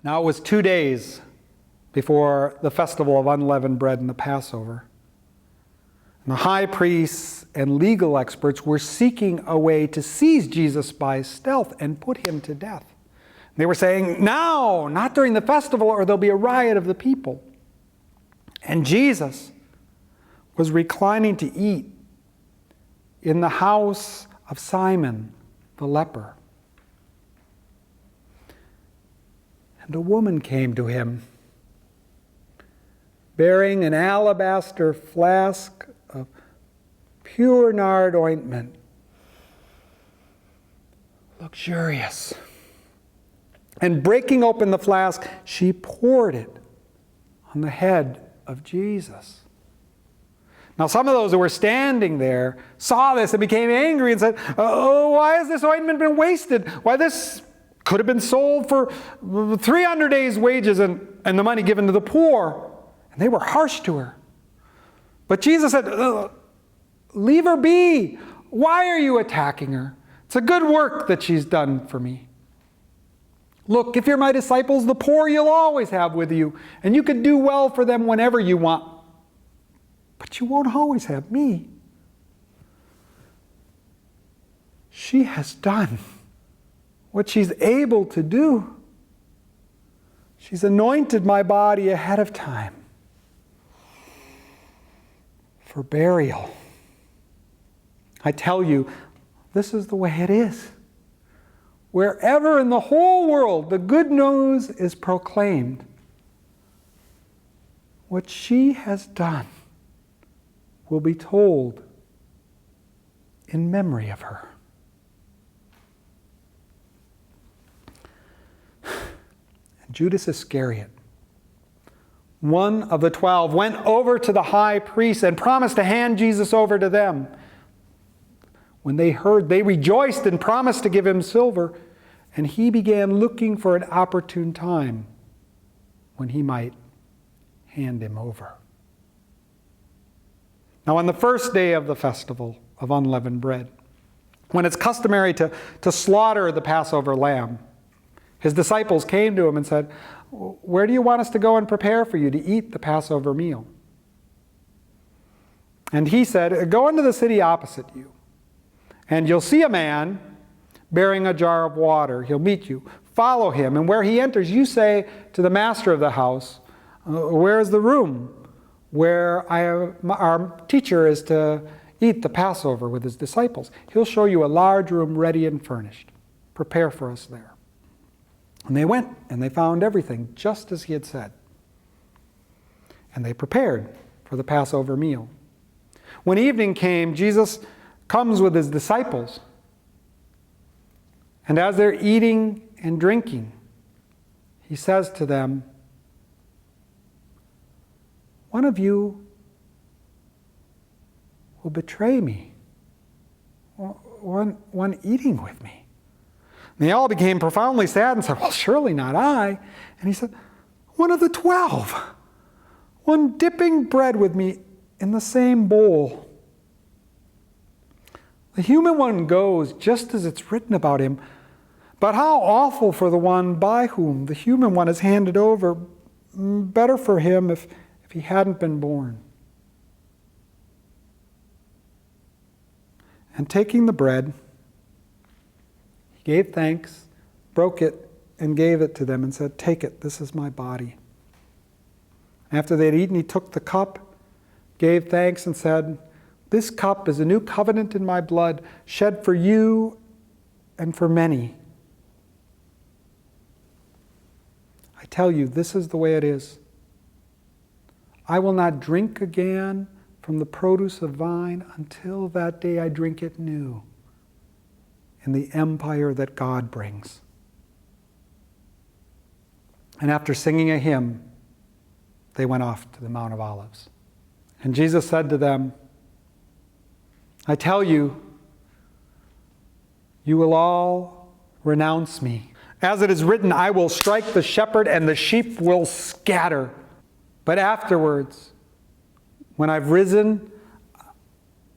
Now it was 2 days before the festival of unleavened bread and the Passover. And the high priests and legal experts were seeking a way to seize Jesus by stealth and put him to death. They were saying, "No, not during the festival, or there'll be a riot of the people." And Jesus was reclining to eat in the house of Simon the leper. And a woman came to him, bearing an alabaster flask of pure nard ointment, luxurious. And breaking open the flask, she poured it on the head of Jesus. Now some of those who were standing there saw this and became angry and said, "Oh, why has this ointment been wasted? Why, this could have been sold for 300 days' wages and the money given to the poor." And they were harsh to her. But Jesus said, "Leave her be. Why are you attacking her? It's a good work that she's done for me. Look, if you're my disciples, the poor you'll always have with you, and you can do well for them whenever you want. But you won't always have me. She has done what she's able to do. She's anointed my body ahead of time for burial. I tell you, this is the way it is. Wherever in the whole world the good news is proclaimed, what she has done will be told in memory of her." And Judas Iscariot, one of the 12, went over to the high priest and promised to hand Jesus over to them. When they heard, they rejoiced and promised to give him silver, and he began looking for an opportune time when he might hand him over. Now on the first day of the festival of unleavened bread, when it's customary to slaughter the Passover lamb, his disciples came to him and said, "Where do you want us to go and prepare for you to eat the Passover meal?" And he said, "Go into the city opposite you, and you'll see a man bearing a jar of water. He'll meet you. Follow him, and where he enters, you say to the master of the house, 'Where is the room where our teacher is to eat the Passover with his disciples?' He'll show you a large room ready and furnished. Prepare for us there." And they went, and they found everything just as he had said. And they prepared for the Passover meal. When evening came, Jesus comes with his disciples. And as they're eating and drinking, he says to them, "One of you will betray me, one eating with me." And they all became profoundly sad and said, "Well, surely not I." And he said, "One of the 12, one dipping bread with me in the same bowl. The human one goes just as it's written about him, but how awful for the one by whom the human one is handed over. Better for him if he hadn't been born." And taking the bread, he gave thanks, broke it, and gave it to them and said, "Take it, this is my body." After they had eaten, he took the cup, gave thanks, and said, "This cup is a new covenant in my blood, shed for you and for many. I tell you, this is the way it is. I will not drink again from the produce of vine until that day I drink it new in the empire that God brings." And after singing a hymn, they went off to the Mount of Olives. And Jesus said to them, "I tell you, you will all renounce me. As it is written, I will strike the shepherd and the sheep will scatter. But afterwards, when I've risen,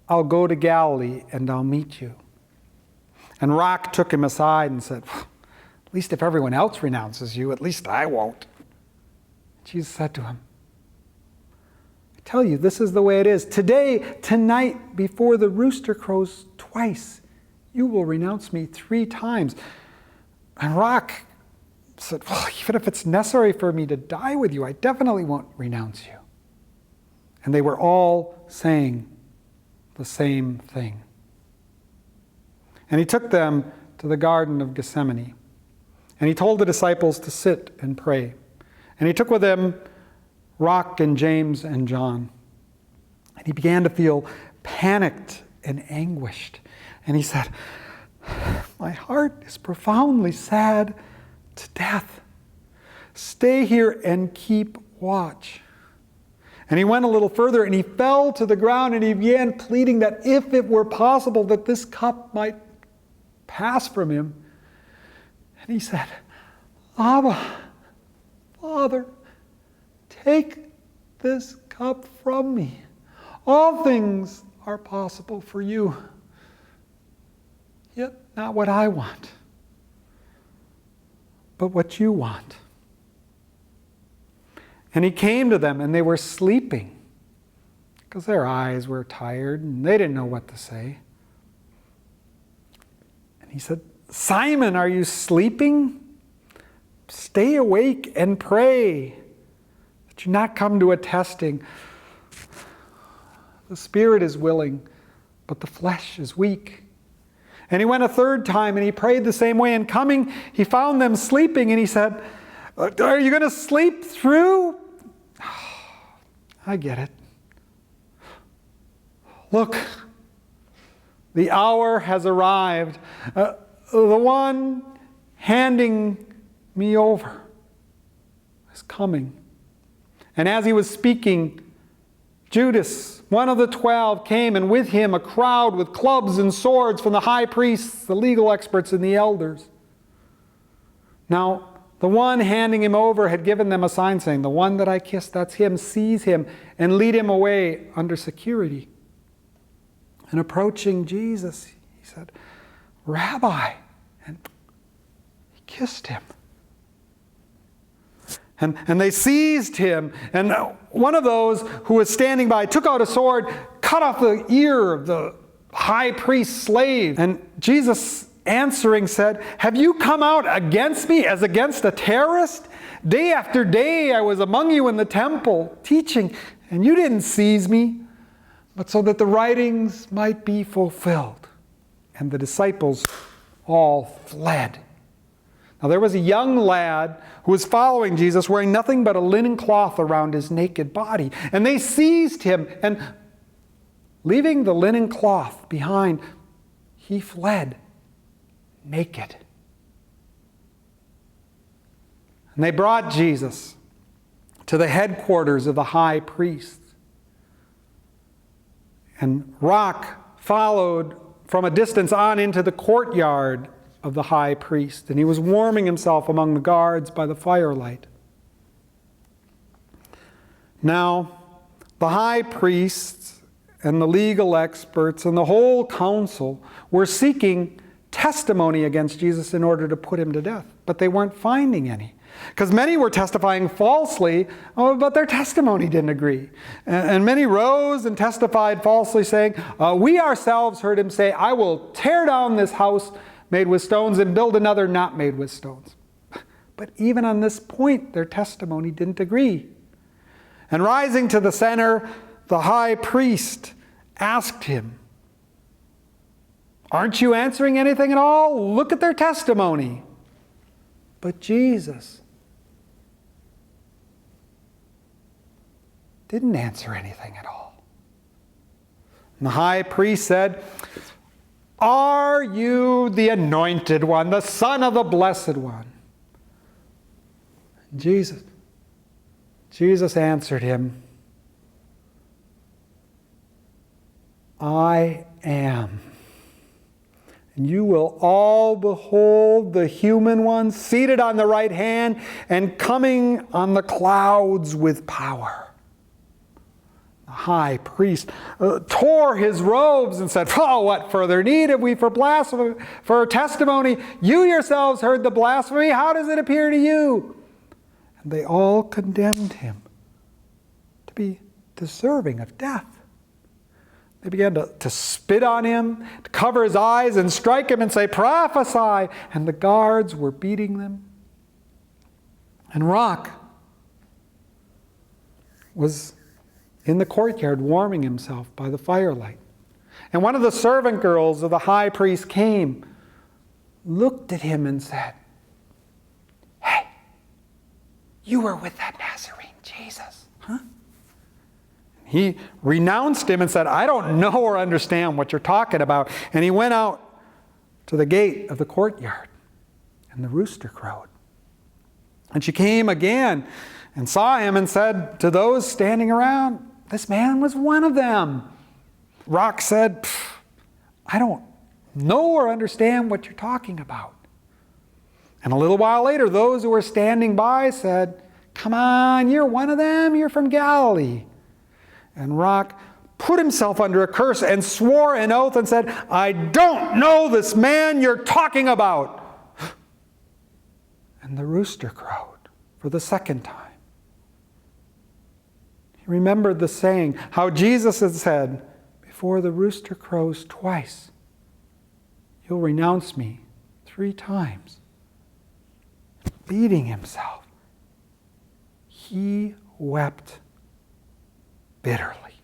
I'll go to Galilee and I'll meet you." And Rock took him aside and said, least if everyone else renounces you, at least I won't. Jesus said to him, I tell you, this is the way it is. Tonight, before the rooster crows twice, you will renounce me 3 times. And Rock said, well, even if it's necessary for me to die with you, I definitely won't renounce you. And they were all saying the same thing. And he took them to the Garden of Gethsemane. And he told the disciples to sit and pray. And he took with him Rock and James and John. And he began to feel panicked and anguished. And he said, my heart is profoundly sad to death. Stay here and keep watch. And he went a little further and he fell to the ground and he began pleading that if it were possible that this cup might pass from him. And he said, Abba, Father, take this cup from me. All things are possible for you, yet not what I want, but what you want. And he came to them, and they were sleeping because their eyes were tired, and they didn't know what to say. And he said, Simon, are you sleeping? Stay awake and pray that you not come to a testing. The spirit is willing, but the flesh is weak. And he went a 3rd time, and he prayed the same way. And coming, he found them sleeping, and he said, are you going to sleep through? I get it. Look, the hour has arrived. The one handing me over is coming. And as he was speaking, Judas, one of the 12, came, and with him a crowd with clubs and swords from the high priests, the legal experts, and the elders. Now, the one handing him over had given them a sign saying, the one that I kissed, that's him. Seize him and lead him away under security. And approaching Jesus, he said, Rabbi. And he kissed him. And they seized him. And one of those who was standing by took out a sword, cut off the ear of the high priest's slave. And Jesus answering said, have you come out against me as against a terrorist? Day after day I was among you in the temple teaching, and you didn't seize me, but so that the writings might be fulfilled. And the disciples all fled. Now there was a young lad who was following Jesus wearing nothing but a linen cloth around his naked body. And they seized him, and leaving the linen cloth behind, he fled naked. And they brought Jesus to the headquarters of the high priest. And Rock followed from a distance on into the courtyard of the high priest, and he was warming himself among the guards by the firelight. Now, the high priests and the legal experts and the whole council were seeking testimony against Jesus in order to put him to death, but they weren't finding any. Because many were testifying falsely, but their testimony didn't agree. And many rose and testified falsely, saying, we ourselves heard him say, I will tear down this house made with stones and build another not made with stones. But even on this point, their testimony didn't agree. And rising to the center, the high priest asked him, aren't you answering anything at all? Look at their testimony. But Jesus didn't answer anything at all. And the high priest said, are you the anointed one, the Son of the Blessed One? And Jesus answered him, I am. And you will all behold the human one seated on the right hand and coming on the clouds with power. the high priest, tore his robes and said, "Oh, what further need have we for blasphemy, for testimony? You yourselves heard the blasphemy. How does it appear to you?" And they all condemned him to be deserving of death. They began to spit on him, to cover his eyes and strike him and say, "Prophesy!" And the guards were beating them. And Rock was in the courtyard warming himself by the firelight. And one of the servant girls of the high priest came, looked at him and said, "Hey, you were with that Nazarene Jesus, huh?" He renounced him and said, "I don't know or understand what you're talking about." And he went out to the gate of the courtyard, and the rooster crowed. And she came again and saw him and said to those standing around, "This man was one of them." Rock said, "I don't know or understand what you're talking about." And a little while later, those who were standing by said, "Come on, you're one of them. You're from Galilee." And Rock put himself under a curse and swore an oath and said, "I don't know this man you're talking about." And the rooster crowed for the second time. He remembered the saying, how Jesus had said, "Before the rooster crows twice, you'll renounce me 3 times. Beating himself, he wept bitterly.